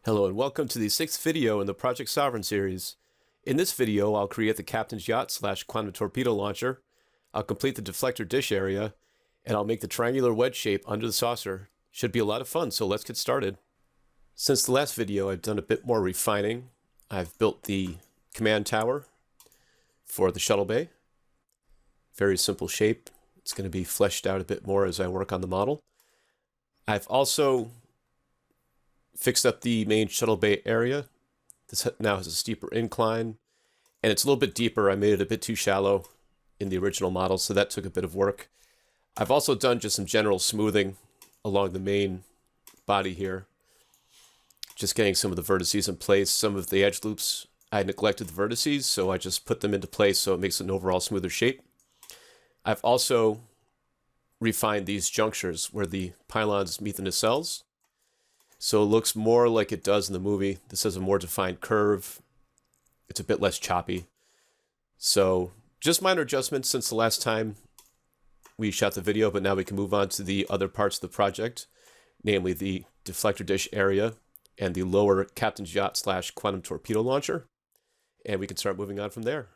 Hello and welcome to the 6th video in the Project Sovereign series. In this video, I'll create the Captain's Yacht / Quantum Torpedo Launcher, I'll complete the Deflector Dish Area, and I'll make the triangular wedge shape under the saucer. Should be a lot of fun, so let's get started. Since the last video, I've done a bit more refining. I've built the command tower for the shuttle bay. Very simple shape. It's going to be fleshed out a bit more as I work on the model. I've also fixed up the main shuttle bay area. This now has a steeper incline, and it's a little bit deeper. I made it a bit too shallow in the original model, so that took a bit of work. I've also done just some general smoothing along the main body here, just getting some of the vertices in place. Some of the edge loops, I neglected the vertices, so I just put them into place so it makes an overall smoother shape. I've also refined these junctures where the pylons meet the nacelles, so it looks more like it does in the movie. This has a more defined curve. It's a bit less choppy. So just minor adjustments since the last time we shot the video, but now we can move on to the other parts of the project, namely the Deflector Dish Area and the lower Captain's Yacht / Quantum Torpedo Launcher. And we can start moving on from there.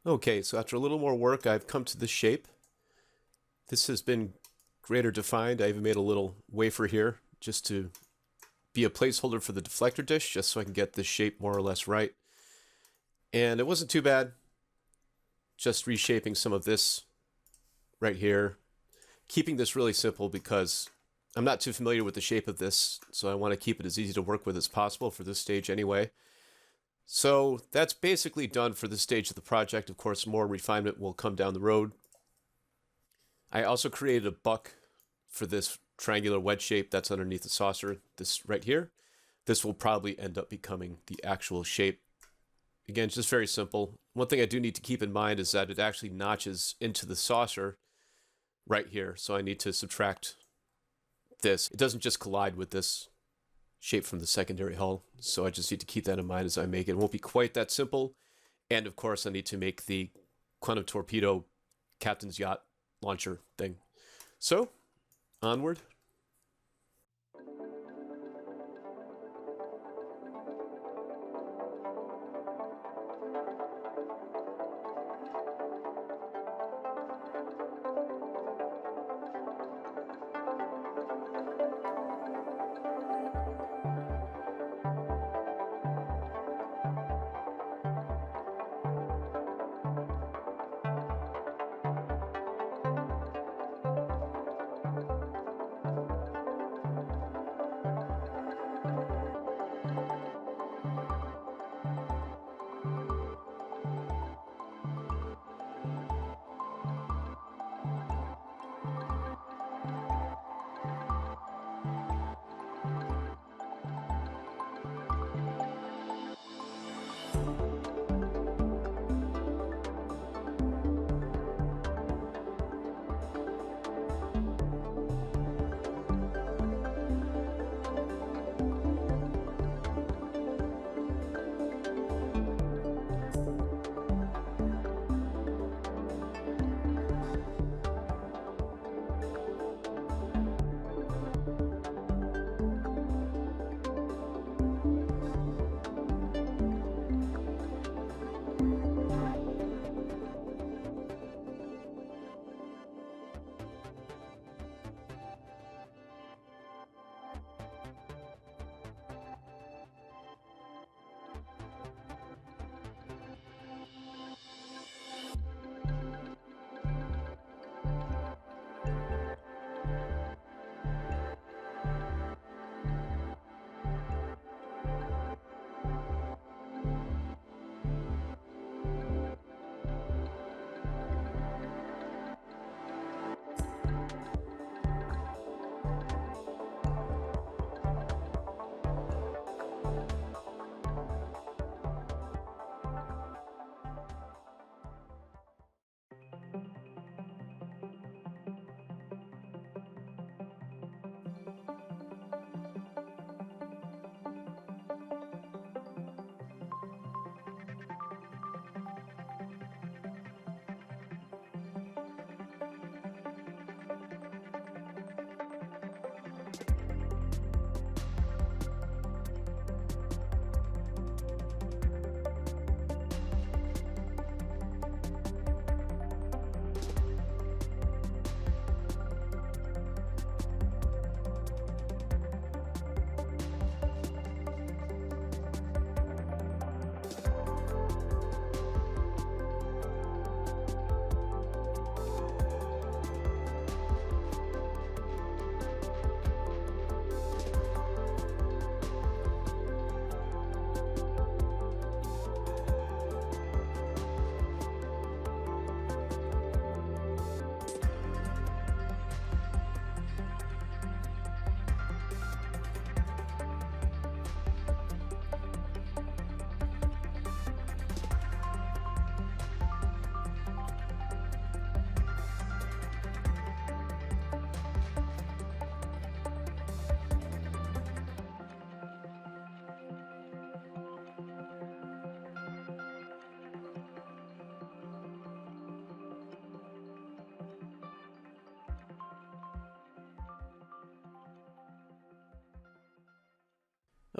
Okay, so after a little more work, I've come to this shape. This has been greater defined. I even made a little wafer here just to be a placeholder for the deflector dish, just so I can get this shape more or less right. And it wasn't too bad, just reshaping some of this right here. Keeping this really simple because I'm not too familiar with the shape of this, so I want to keep it as easy to work with as possible for this stage anyway. So that's basically done for this stage of the project. Of course, more refinement will come down the road. I also created a buck for this triangular wedge shape that's underneath the saucer, this right here. This will probably end up becoming the actual shape. Again, just very simple. One thing I do need to keep in mind is that it actually notches into the saucer right here. So I need to subtract this. It doesn't just collide with this shape from the secondary hull. So I just need to keep that in mind as I make it. It won't be quite that simple. And of course, I need to make the quantum torpedo captain's yacht launcher thing. So, onward.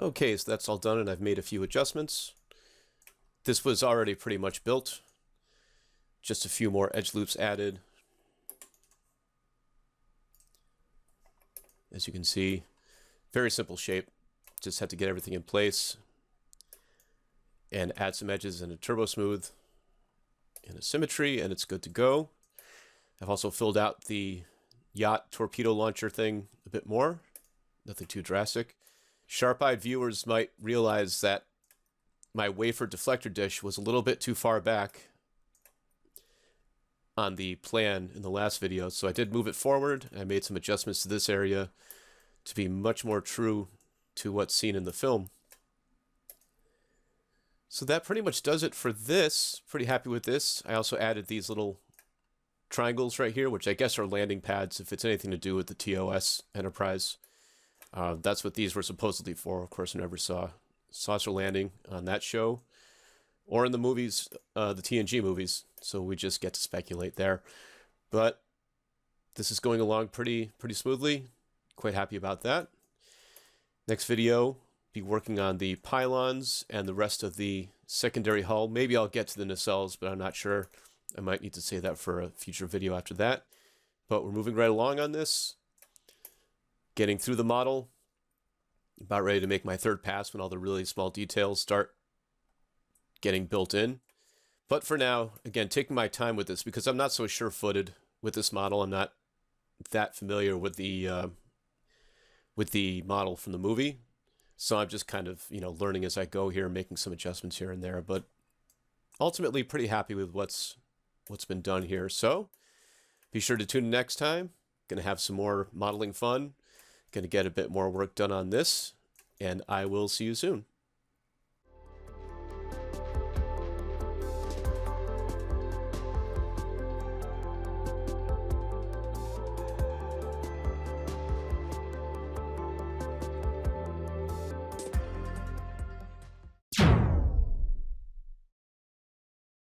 Okay, so that's all done and I've made a few adjustments. This was already pretty much built. Just a few more edge loops added. As you can see, very simple shape. Just had to get everything in place and add some edges and a turbo smooth and a symmetry, and it's good to go. I've also filled out the Yacht torpedo launcher thing a bit more. Nothing too drastic. Sharp-eyed viewers might realize that my wafer deflector dish was a little bit too far back on the plan in the last video, so I did move it forward. I made some adjustments to this area to be much more true to what's seen in the film. So that pretty much does it for this. Pretty happy with this. I also added these little triangles right here, which I guess are landing pads if it's anything to do with the TOS Enterprise. That's what these were supposedly for. Of course, I never saw saucer landing on that show or in the movies, the TNG movies, so we just get to speculate there. But this is going along pretty smoothly. Quite happy about that. Next video, be working on the pylons and the rest of the secondary hull. Maybe I'll get to the nacelles, but I'm not sure. I might need to save that for a future video after that. But we're moving right along on this. Getting through the model. About ready to make my third pass when all the really small details start getting built in. But for now, again, taking my time with this because I'm not so sure-footed with this model. I'm not that familiar with the model from the movie. So I'm just kind of, learning as I go here, making some adjustments here and there. But ultimately, pretty happy with what's been done here. So be sure to tune in next time. Going to have some more modeling fun. Going to get a bit more work done on this. And I will see you soon.